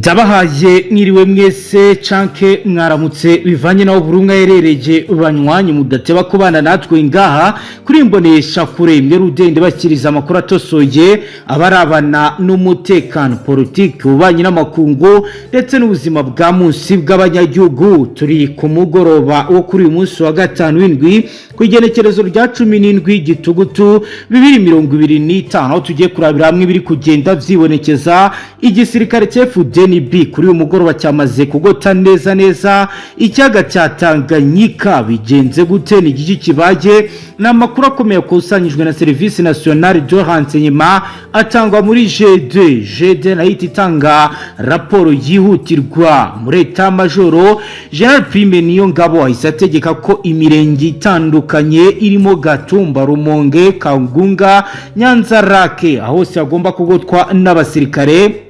Ndabahaye mwiriwe mwese canke mwaramutse bivanye naho burunga yerereje banywanyi mudateba kubana natwe ngaha kuri imbonesha kuremye rudende bakiriza amakuru atosoye abarabana n'umutekano politiki ubanye n'amakungu ndetse n'ubuzima bwa munsi bw'abanyagihugu. Turi ku mugoroba wo kuri uyu munsi wa gatanu w'indwi ku igenekerezo rya 17 gitugutu 2025 aho tugiye kurabira hamwe biri kugenda vyibonekeza igisirikare CFDNB kuri uyu mugoroba cyamaze kugota neza icyaga cya Tanganyika bigenze gute ni giki kibaje n'amakuru akomeye kusanyijwe na Service Nationale de Renseignement atangwa muri G2 na itanga raporo yihutirwa muri Etat Majoro General Prime niyo ngabo ahise ategeka ko imirenge itandukanye irimo Gatumba, Rumonge, Kangunga, Nyanza Rake aho se agomba kugotwa n'abasirikare.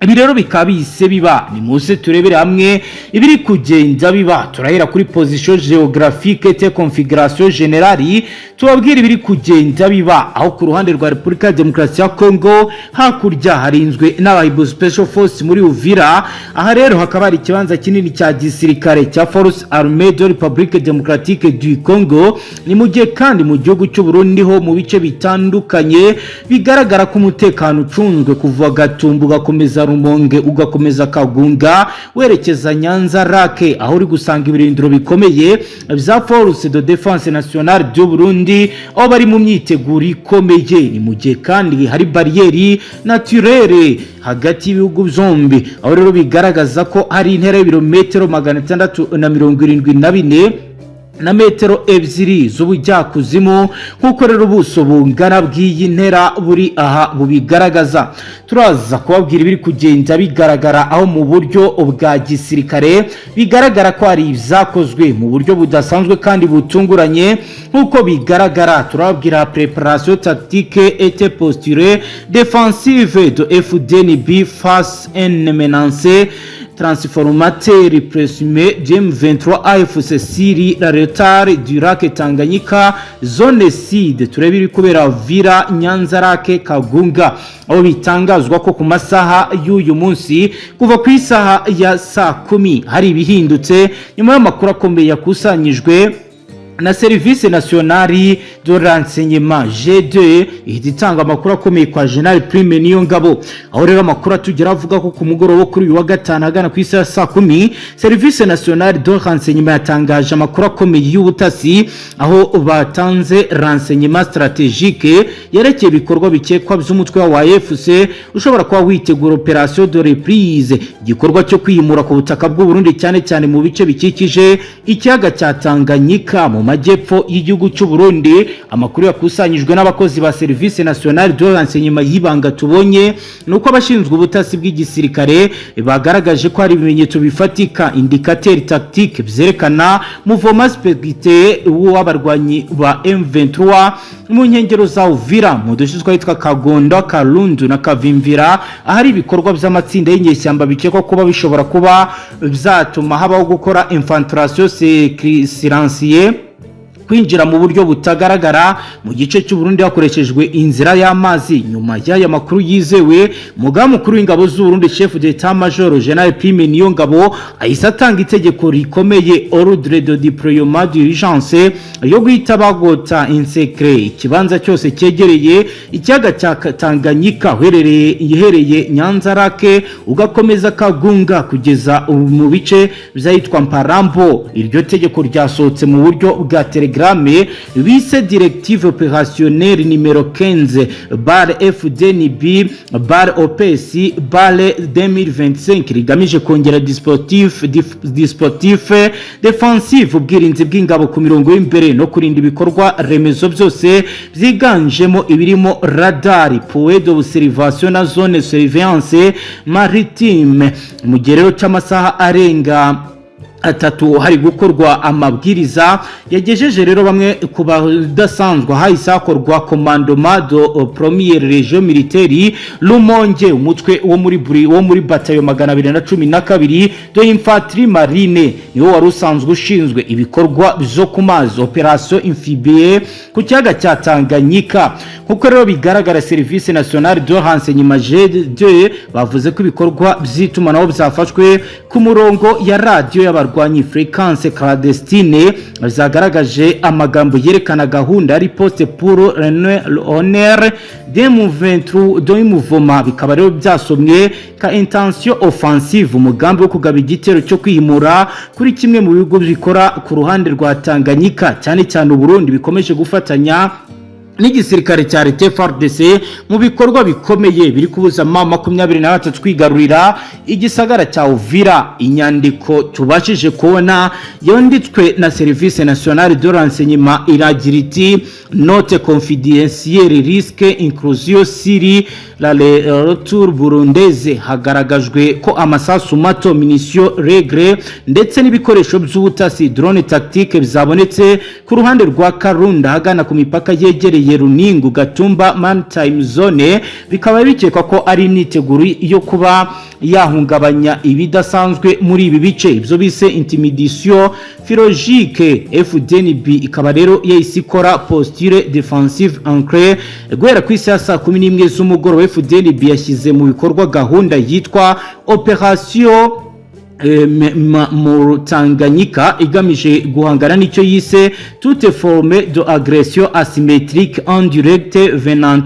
Ibi rero bikabise biba ni munsi turebere hamwe ibiri kugenda biba turahera kuri position géographique et configuration générale tubabwira ibiri kugenda biba aho ku ruhande rwa Republika ya Demokarasi ya Congo hakurya harinzwe n'abahibu special force muri Uvira. Aha rero hakaba ari ikibanza kinini cya gisirikare cya Force Armée de République Démocratique du Congo. Ni mu gihe kandi mu gihugu cy'u Burundi ho mu bice bitandukanye bigaragara ko umutekano ucunzwe kuva Gatumba ugakomeza Rumonge ugakomeza Kagunga werekeza Nyanza Rake aho uri gusanga ibirindiro bikomeye bya Force de Défense Nationale du Burundi aho bari mu myiteguro ikomeye. Ni mu gihe kandi hari barrière naturelle hagati y'ibihugu byombi aho rero bigaragaza ko hari intera y'ibirometero 674 na metero ebyiri z'ubujyakuzimu kuko rero ubuso bungana bw'iyi ntera buri aha bubigaragaza. Turaza kubabwira ibiri kugenda bigaragara aho mu buryo bwa gisirikare bigaragara ko ari ibyakozwe mu buryo budasanzwe kandi butunguranye nkuko bigaragara. Turababwira préparation tactique et posture défensive de FDNB face à une menace transformateur présumé M23 AFC Syrie la retard du lac Tanganyika zone sud. Turebiri kubera Vira, Nyanza Rake, Kagunga aho bitangazwa ko ku masaha y'uyu munsi kuva ku isaha ya saa 10 hari ibihindutse nyuma y'amakuru akomeye yakusanyijwe na Service Nationale de Renseignement G2 itanga amakuru akomeye kwa General Prime niyo ngabo aho rero amakuru atugera avuga ko ku mugoroba kuri uyu wa gatanu agana ku isaha saa 10 Service Nationale de Renseignement yatangaje amakuru akomeye y'ubutasi aho batanze renseignement stratégique yerekeye ibikorwa bikekwa by'umutwe wa AFC ushobora kuba witegura operation de reprise igikorwa cyo kwimura ku butaka bw'u Burundi cyane mu bice bikikije ikiyaga cya Tanganyika mu majyepfo y'igihugu cy'u Burundi. Amakuru yakusanyijwe n'abakozi ba Service Nationale de Renseignement y'ibanga tubonye nuko abashinzwe ubutasi bw'igisirikare bagaragaje ko hari ibimenyetso bifatika indicateur tactique byerekana mouvement spectateur w'abarwanyi ba M23 mu nkengero za Uvira mu duce twitwa Kagondo, Karundu na Kavimvira ahari ibikorwa by'amatsinda y'inyeshyamba bikekwa kuba bishobora kuba byatuma habaho gukora infiltration silencieuse kwinjira mu buryo butagaragara mu gice cy'u Burundi hakoreshejwe inzira y'amazi. Nyuma y'aya makuru yizewe mugaba mukuru w'ingabo z'u Burundi chef d'Etat Major General Prime niyo ngabo ahise atanga itegeko rikomeye ordre de déploiement d'urgence yo guhita bagota insekre ikibanza cyose cyegereye ikiyaga cya Tanganyika ihereye Nyanza Rake ugakomeza Kagunga kugeza mu bice byitwa Mparambo. Iryo tegeko ryasohotse mu buryo bwa Telegram bise directive opérationnelle numéro 15 FDNB OPS 2025 rigamije kongera dispositif défensif ubwirinzi bw'ingabo ku mirongo y'imbere no kurinda ibikorwa remezo byose byiganjemo ibirimo radar point d'observation na zone surveillance maritime mu gihe rero cy'amasaha arenga atatu hari gukorwa amabwiriza yagejeje rero bamwe ku badasanzwe hahise hakorwa commandement de première région militaire Rumonge umutwe wo muri batayo 212 de infanterie marine niwo wari usanzwe ushinzwe ibikorwa byo ku mazi operation amphibie ku kiyaga cya Tanganyika kuko rero bigaragara service national de renseignement G2 bavuze ko ibikorwa by'itumanaho byafashwe ku murongo ya radio y'abarwanyi fréquence clandestine zagaragaje amagambo yerekana gahunda riposte pour l'honneur des mouvements bikaba rero byasomwe ka intention offensive umugambi wo kugaba igitero cyo kwihimura kuri kimwe mu bigo bikora ku ruhande rwa Tanganyika cyane cyane Burundi bikomeje gufatanya n'igisirikare cya leta FARDC mu bikorwa bikomeye biri kubuza M23 twigarurira igisagara cya Uvira. Inyandiko tubashije kubona yonditswe na Service National de Renseignement iragira iti note confidentielle risque inclusion siri la retour burundaise hagaragajwe ko amasasu mato munition regre ndetse n'ibikoresho by'ubutasi drone tactique bizabonetse ku ruhande rwa Karunda hagana ku mipaka yegereye Runingu Gatumba Maritime Zone bikaba bikekwa ko ari imyiteguro yo kuba yahungabanya ibidasanzwe muri ibi bice ibyo bise intimidation philologique. FDNB ikaba rero yayisikora posture defensive ancrée guhera ku isa 11 z'umugoroba. FDNB yashyize mu bikorwa gahunda yitwa operation mu Tanganyika igamije guhangana n'icyo yise toute forme de agression asymétrique en direct venant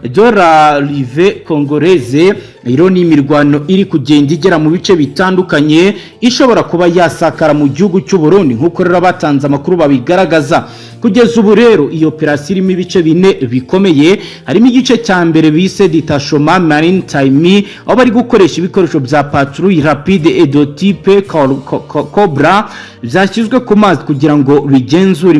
de la rive congolaise. Iro ni imirwano iri kugenda igera mu bice bitandukanye ishobora kuba yasakara mu gihugu cy'u Burundi nkuko rero batanze amakuru babigaragaza. Kugeza ubu rero iyo operation irimo ibice bine bikomeye, harimo igice cya mbere bise detachement maritime aho bari gukoresha ibikoresho bya patrouille rapide et de type Cobra byashyizwe ku mazi kugira ngo bigenzure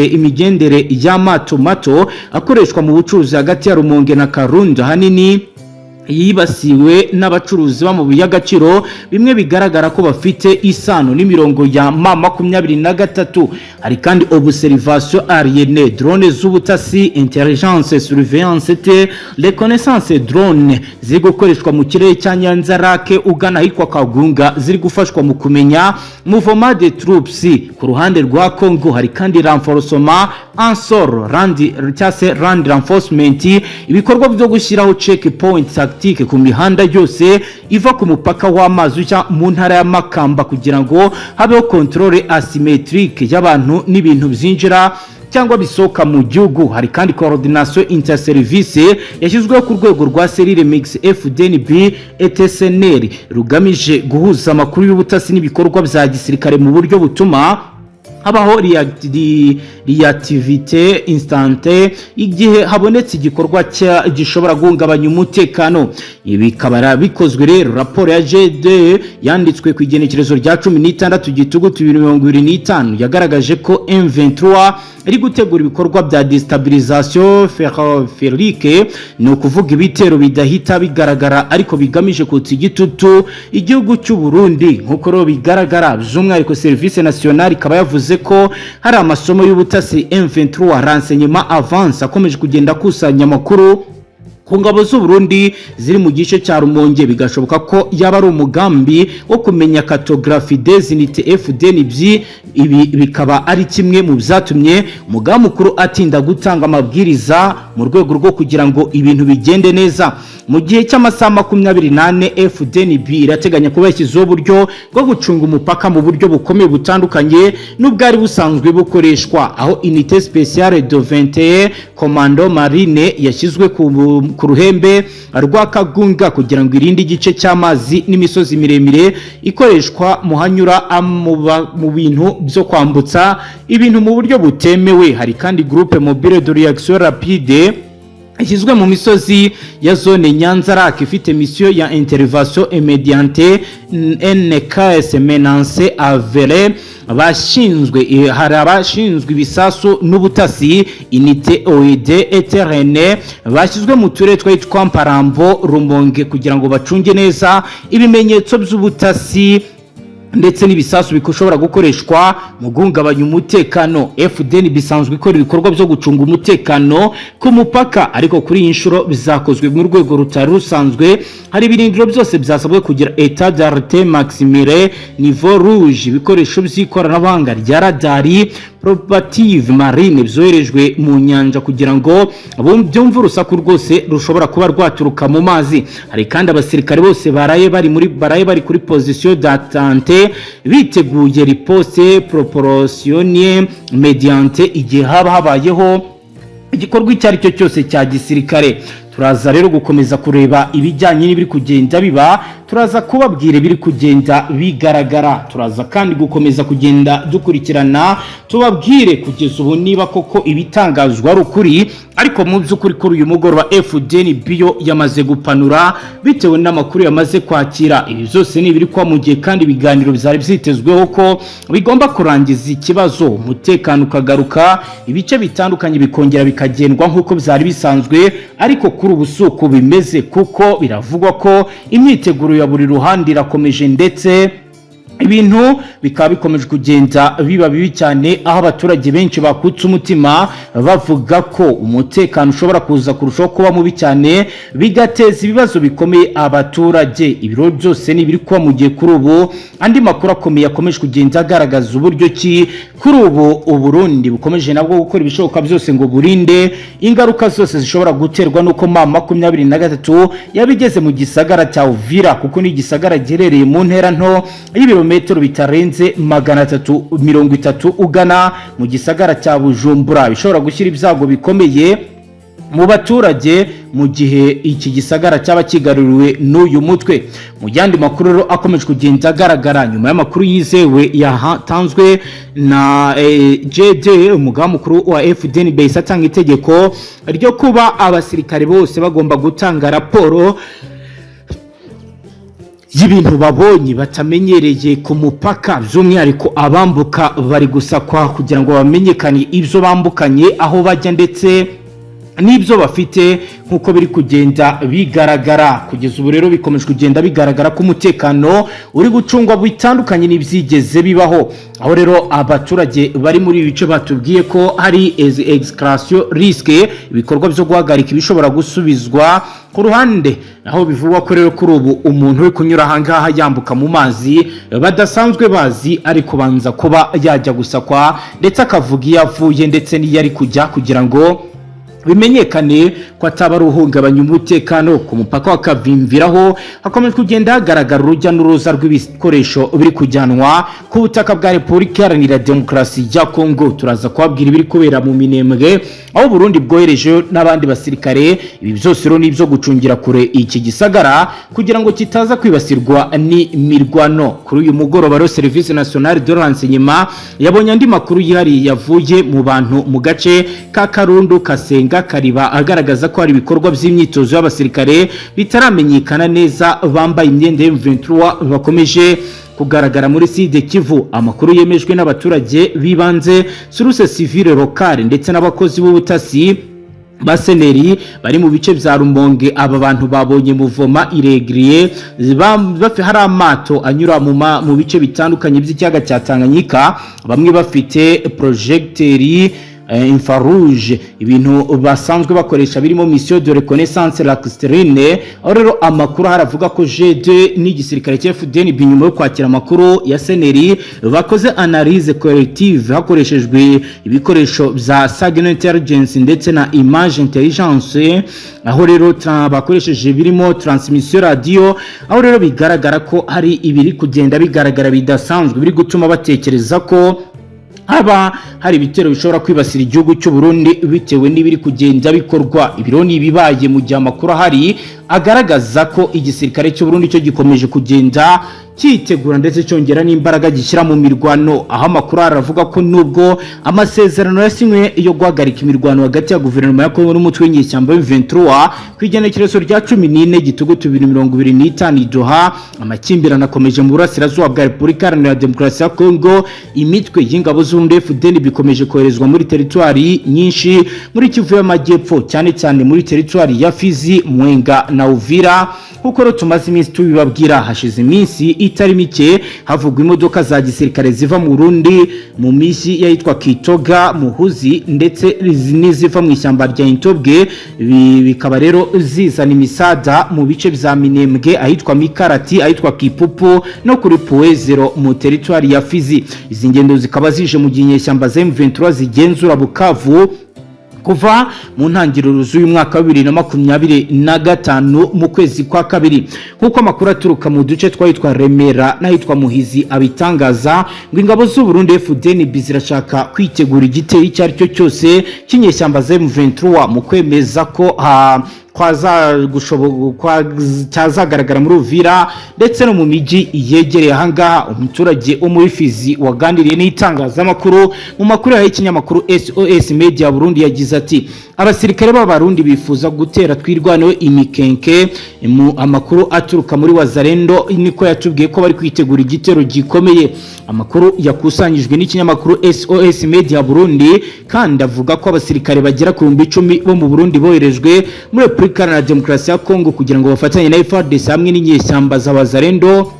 imigendere y'amato mato akoreshwa mu bucuruzi hagati ya Rumonge na Karunda hanini yibasiwe n'abacuruzi b'amabuye y'agaciro bimwe bigaragara ko bafite isano n'imirongo ya M23. Hari kandi observation aérienne, drone z'ubutasi, intelligence, surveillance et reconnaissance drone ziri gukoreshwa mu kirere cya Nyanzarake ugana hitwa Kagunga ziri gufashwa mu kumenya mouvement de troupes ku ruhande rwa Congo. Hari kandi renforcement en sol land reinforcement, ibikorwa byo gushyiraho checkpoint tactique ku mihanda yose iva ku mupaka w'amazi cya mu ntara ya Makamba kugira ngo habeho controle asymétrique y'abantu n'ibintu byinjira cyangwa bisoka mu gihugu. Hari kandi coordination interservice yashyizweho ku rwego rwa Serire Mix FDNB ETSNR rugamije guhuza amakuru y'ubutasi n'ibikorwa bya gisirikare mu buryo butuma habaho reactivité instante igihe habonetse igikorwa gishobora guhungabanya umutekano. Ibi kabara bikozwe rero raporo ya G2 yanditswe ku igenekerezo rya 16 gitugutu 2025 yagaragaje ko M23 iri gutegura ibikorwa bya destabilisation ferroviaire, no kuvuga ibitero bidahita bigaragara ariko bigamije kutsa igitutu igihugu cy'u Burundi nkuko ro bigaragara. By'umwihariko Service National ikaba yavuze ko hari amasomo y'ubutasi M23 renseignement avance akomeje kugenda kusanya amakuru ku ngabo z'u Burundi ziri mu gice cya Rumonge, bigashoboka ko yaba ari umugambi wo kumenya cartographie des unités FDNB. Ibi bikaba ari kimwe mu byatumye umugambi mukuru atinda gutanga amabwiriza mu rwego rwo kugira ngo ibintu bigende neza. Mu gihe cy'amasaha 28 FDNB irateganya kuba yashyizeho uburyo bwo gucunga umupaka mu buryo bukomeye butandukanye n'ubwari busanzwe bukoreshwa, aho unité spéciale de 21 commando marine yashyizwe ku ruhembe rwa Kagunga kugira ngo irinde igice cy'amazi n'imisozi miremire ikoreshwa mu hanyura mu bintu byo kwambutsa ibintu mu buryo butemewe. Hari kandi groupe mobile de réaction rapide ishyizwe mu misozi ya zone Nyanzarake ifite mission ya intervention immédiate NKS menace avere hari abashinzwe ibisasu n'ubutasi unité OED eterne bashyizwe mu turere twitwa Mparambo Rumonge kugira ngo bacunge neza ibimenyetso by'ubutasi ndetse n'ibisasu bikoshobora gukoreshwa mu guhungabanya umutekano. FDN bisanzwe ikora ibikorwa byo gucunga umutekano ku mupaka, ariko kuri iyi nshuro bizakozwe mu rwego rutari rusanzwe. Hari ibirindiro byose byasabwe kugira état d'alerte maximale niveau rouge, ibikoresho by'ikoranabuhanga rya radari probative marine byoherejwe mu nyanja kugira ngo byumve urusaku rwose rushobora kuba rwaturuka mu mazi. Hari kandi abasirikare bose baraye bari kuri position d'attente biteguye riposte proportionnée mediante igihe haba habayeho igikorwa icyo ari cyo cyose cya gisirikare. Turaza rero gukomeza kureba ibijyanye n'ibiri kugenda biba, turaza kubabwira ibiri kugenda bigaragara, turaza kandi gukomeza kugenda dukurikirana tubabwire kugeza ubu niba koko ibitangazwa ari ukuri. Ariko mu by'ukuri kuri uyu mugoroba FDN bio yamaze gupanura bitewe n'amakuru yamaze kwakira. Ibi byose ni ibiri kwa mu gihe kandi ibiganiro bizari byitezweho ko bigomba kurangiza ikibazo, umutekano ukagaruka, ibice bitandukanye bikongera bikagendwa nk'uko byari bisanzwe. Ariko kuri ubu suko bimeze, kuko biravugwa ko imyiteguro ya buri ruhande irakomeje, ndetse ibintu bikaba bikomeje kugenda biba bibi cyane, aho abaturage benshi bakutse umutima bavuga ko umutekano ushobora kuza kurushaho kuba mubi cyane, bigateza ibibazo bikomeye abaturage. Ibiro byose ni biri kuba mu gihe kuri ubu andi makuru akomeye akomeje kugenda agaragaza uburyo ki kuri ubu Uburundi bukomeje nabwo gukora ibishoboka byose ngo burinde ingaruka zose zishobora guterwa nuko M23 yabigeze mu gisagara cya Uvira, kuko ni gisagara giherereye mu ntera nto y'ibirometero bitarenze 330 ugana mu gisagara cya Bujumbura, bishobora gushyira ibyago bikomeye mu baturage mu gihe iki gisagara cyaba kigaruriwe n'uyu mutwe. Mu yandi makuru akomeje kugenda agaragara nyuma y'amakuru yizewe yatanzwe na JD umugaba mukuru wa FDN base atanga itegeko ryo kuba abasirikare bose bagomba gutanga raporo y'ibintu babonye batamenyereye ku mupaka, by'umwihariko abambuka bari gusakwa kugira ngo bamenyekane ibyo bambukanye, aho bajya ndetse n'ibyo bafite, nkuko biri kugenda bigaragara. Kugeza ubu rero bikomeje kugenda bigaragara ko umutekano uri gucungwa bitandukanye n'ibyigeze bibaho, aho rero abaturage bari muri ibi bice batubwiye ko hari exclusion risque, ibikorwa byo guhagarika ibishobora gusubizwa ku ruhande, aho bivugwa ko rero kuri ubu umuntu uri kunyura ahangaha yambuka mu mazi badasanzwe bazi, ari kubanza kuba yajya gusakwa ndetse akavuga iyo avuye ndetse n'iyo ari kujya, kugira ngo bimenyekane ko ataba ruhungabanya umutekano ku mupaka wa Kavimviraho. Hakomeje kugenda hagaragara urujya n'uruza rw'ibikoresho biri kujyanwa ku butaka bwa Repubulika Iharanira Demokarasi ya Kongo. Turaza kubabwira ibiri kubera mu Minembwe, aho Burundi bwohereje n'abandi basirikare. Ibi byose rero nibyo gucungira kure iki gisagara kugira ngo kitaza kwibasirwa n'imirwano. Kuri uyu mugoroba rero Service Nationale de Renseignement yabonye andi makuru yihariye yavuye mu bantu mu gace ka Karundu Kasenga Kariba, agaragaza ko hari ibikorwa by'imyitozo y'abasirikare bitaramenyekana neza bambaye imyenda ya M23 bakomeje kugaragara muri Sud Kivu. Amakuru yemejwe n'abaturage bibanze source civile locale ndetse n'abakozi b'ubutasi baseneri bari mu bice bya Rumonge. Aba bantu babonye muvoma iregriye hari amato anyura mu bice bitandukanye by'ikiyaga cya Tanganyika, bamwe bafite projecteri infrarouge, ibintu basanzwe bakoresha birimo mission de reconnaissance lacustrine. Aho rero amakuru haravuga ko G2 n'igisirikare cya FDN binyuma yo kwakira amakuru ya seneri bakoze analyse collective hakoreshejwe ibikoresho bya signal intelligence ndetse na image intelligence, aho rero bakoresheje birimo transmission radio. Aho rero bigaragara ko hari ibiri kugenda bigaragara bidasanzwe biri gutuma batekereza ko haba hari ibitero bishobora kwibasira igihugu cy'u Burundi bitewe n'ibiri kugenda bikorwa. Ibiro ni bibaye mu gihe amakuru hari agaragaza ko igisirikare cy'u Burundi cyo gikomeje kugenda cyitegura ndetse cyongera n'imbaraga gishyira mu mirwano, aho amakuru aravuga ko nubwo amasezerano yasinywe yo guhagarika imirwano hagati ya guverinoma ya Kongo n'umutwe w'inyeshyamba M23 ku igenekerezo rya 14 Gitugu 2025 Doha, amakimbirane akomeje mu burasirazuba bwa Repubulika Iharanira Demokarasi ya Kongo. Imitwe y'ingabo z'Uburundi FDN bikomeje koherezwa muri teritwari nyinshi muri Kivu y'Amajyepfo, cyane cyane muri teritwari ya Fizi, Mwenga na Uvira kuko ro tumaze iminsi tubibabwira. Hashize iminsi itari mike havugwa imodoka za gisirikare ziva mu Burundi mu misi yitwa Kitoga, Muhuzi ndetse n'iziva mu ishyamba rya Intobwe, bikaba rero zizana imisada mu bice bya Minembwe, ahitwa Mikarati, ahitwa Kipupu no kuri Poezero mu territoire ya Fizi. Izi ngendo zikaba zije mu gihe inyeshyamba za M23 zigenzura Bukavu kuva mu ntangiriro z'uyu mwaka wa 2025 mu kwezi kwa kabiri. Kuko amakuru aturuka mu duce twahitwa Remera n'ahitwa Muhizi abitangaza ngo ingabo z'u Burundi FDN zirashaka kwitegura igitero icyo ari cyo cyose cy'inyeshyamba za M23 mu kwemeza ko cyazagaragara muri Uvira ndetse no mu miji yegereye ahangaha. Umuturage wo muri Fizi waganiriye n'itangazamakuru mu makuru ya ikinyamakuru SOS Media Burundi yagize ati abasirikare b'abarundi bifuza gutera twirwaneho imikenke. Mu amakuru aturuka muri Wazalendo niko yatubwiye ko bari kwitegura igitero gikomeye. Amakuru yakusanyijwe n'ikinyamakuru SOS Media Burundi kandi avuga ko abasirikare bagera ku 10,000 bo mu Burundi boherejwe muri Repubulika na Demokarasi ya Kongo kugira ngo bafatanye na FARDC hamwe n'inyeshyamba za Wazalendo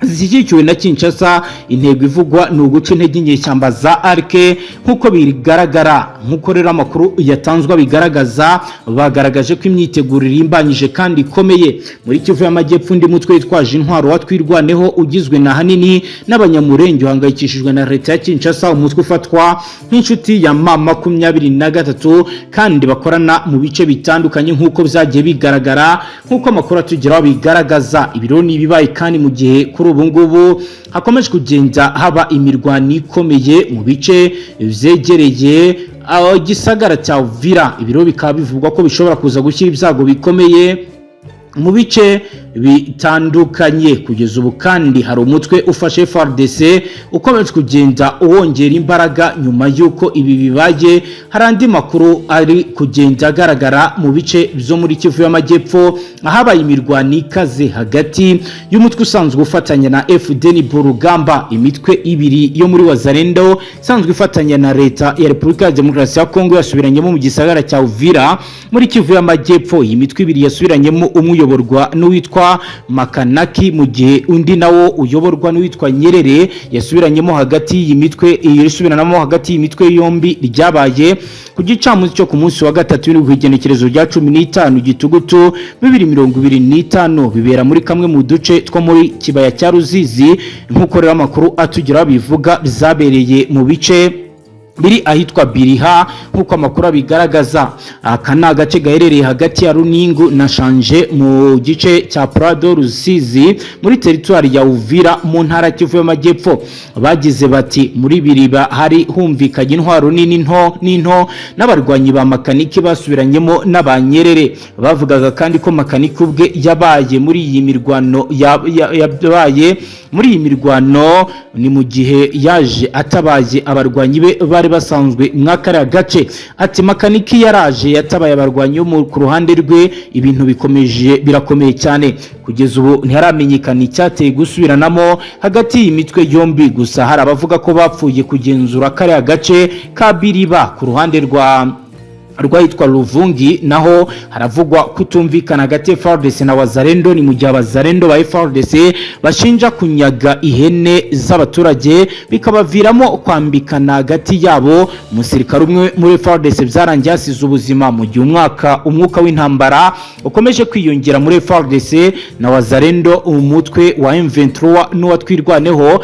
zishyigikiwe na Kinshasa. Intego ivugwa ni uguca intege inyeshyamba za Arke nkuko bigaragara. Nkuko rero amakuru yatanzwe bigaragaza, bagaragaje ko imyitegurire imbanyije kandi ikomeye muri Kivu y'Amajyepfo. Ndi mutwe witwaje intwaro watwirwaneho ugizwe na hanini n'abanyamurenge uhangayikishijwe na leta ya Kinshasa, umutwe ufatwa nk'inshuti ya M23 kandi bakorana mu bice bitandukanye nkuko byagiye bigaragara. Nkuko amakuru atugeraho bigaragaza, ibiro ni bibaye kandi mu gihe kuri ubu ngubu hakomeje kugenda haba imirwano ikomeye mu bice vyegereye gisagara cya Uvira. Ibiro bikaba bivugwa ko bishobora kuza gushyira ibyago bikomeye mu bice bitandukanye. Kugeza ubu kandi hari umutwe ufashe FARDC ukomeje kugenda uwongera imbaraga nyuma yuko ibi bibaye. Hari andi makuru ari kugenda agaragara mu bice byo muri Kivu y'Amajyepfo ahabaye imirwano ikaze hagati y'umutwe usanzwe ufatanya na FDN Burugamba, imitwe ibiri yo muri Wazalendo isanzwe ifatanya na leta ya Repubulika ya Demokarasi ya Kongo yasubiranyemo mu gisagara cya Uvira muri Kivu y'Amajyepfo. Iyi mitwe ibiri yasubiranyemo umuyoborwa n'uwitwa Makanaki mu gihe undi nawo uyoborwa n'uwitwa Nyerere. Yasubiranamo hagati y'imitwe yombi ryabaye ku gicamunsi cyo ku munsi wa gatatu w'igenekerezo rya 15 Gitugutu 2025, bibera muri kamwe mu duce two muri kibaya cya Ruzizi. Nkuko rero amakuru atugeraho bivuga bizabereye mu bice biri ahitwa Biriha nkuko amakuru abigaragaza. Aka ni agace gaherereye hagati ya Runingu na Shanje mu gice cya Prado Rusizi muri territoire ya Uvira mu ntara Kivu y'Amajyepfo. Bagize bati muri Biriba hari humvikanye intwaro n'into n'abarwanyi ba Makaniki basubiranyemo n'abanyerere. Bavugaga kandi ko Makaniki ubwe yabaye muri iyi mirwano ni mu gihe yaje atabaye abarwanyi be bari basanzwe mwakara gace. Ati Makaniki yaraje yatabaye abarwanyi bo ku ruhande rwe, ibintu birakomeye cyane. Kugeza ubu ntiharamenyekana icyateye gusubiranamo hagati y'imitwe yombi, gusa hari abavuga ko bapfuye kugenzura kare gace ka Biriba ku ruhande rwahitwa Ruvungi. Naho haravugwa kutumvikana hagati ya FARDC na Wazalendo, ni mu gihe Wazalendo ba FARDC bashinja kunyaga ihene z'abaturage bikabaviramo kwambikana hagati yabo. Umusirikare umwe muri FARDC byarangiye asize ubuzima mu gihe umwuka w'intambara ukomeje kwiyongera muri FARDC na Wazalendo. Umutwe wa M23 n'uwatwirwaneho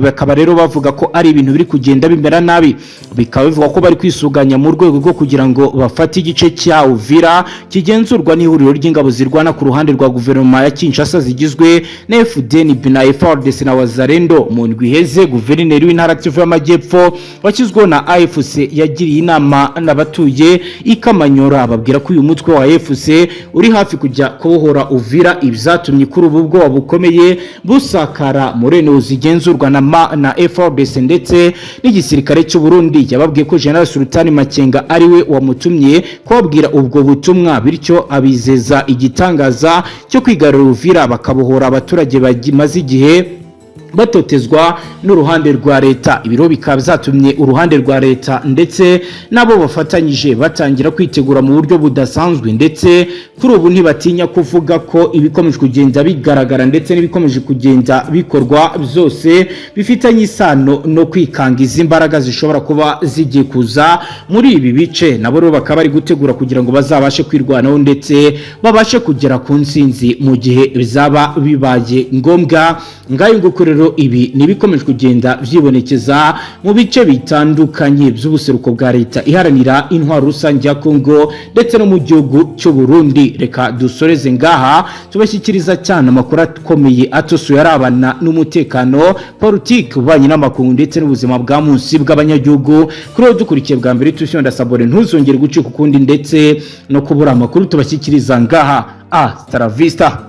bakaba rero bavuga ko ari ibintu biri kugenda bimera nabi. Bikaba bivuga ko bari kwisuganya mu rwego rwo kugira ngo bafate igice cya Uvira kigenzurwa n'ihuriro ry'ingabo zirwana ku ruhande rwa guverinoma ya Kinshasa zigizwe na FDN na FARDC na Wazalendo. Mu ndwi iheze guverineri w'intara Kivu y'Amajyepfo washyizweho na AFC yagiriye inama n'abatuye ikamanyora, ababwira ko uyu mutwe wa AFC uri hafi kujya kubohora Uvira. Ibyatumye kuri ubu bwoba bukomeye busakara murene zigenzurwa na FARDC ndetse n'igisirikare cy'u Burundi. Yababwiye ko General Sultan Makenga ariwe wamutumye kubabwira ubwo butumwa, bityo abizeza igitangaza cyo kwigarura Uvira bakabohora abaturage bagimaze igihe batotezwa n'uruhande rwa leta. Ibiro bikaba byatumye uruhande rwa leta ndetse nabo bafatanyije batangira kwitegura mu buryo budasanzwe ndetse kuri ubu ntibatinya kuvuga ko ibikomeje kugenda bigaragara ndetse n'ibikomeje kugenda bikorwa byose bifitanye isano no kwikanga izi mbaraga zishobora kuba zigiye kuza muri ibi bice. Nabo rero bakaba bari gutegura kugira ngo bazabashe kwirwanaho ndetse babashe kugera ku ntsinzi mu gihe bizaba bibaye ngombwa. Ngayo nguko rero ibi ni bikomeje kugenda vyibonekeza mu bice bitandukanye by'ubuseruko bwa leta iharanira intwaro rusange ya Kongo ndetse no mu gihugu cy'u Burundi. Reka dusoreze ngaha tubashyikiriza cyane amakuru akomeye atosuye arabana n'umutekano, politiki, ububanyi n'amakungu ndetse n'ubuzima bwa munsi bw'abanyagihugu. Kuri ubu dukurikiye bwa mbere tushyonda sabone ntuzongere gucika ukundi ndetse no kubura amakuru tubashyikiriza ngaha. Hasta la vista.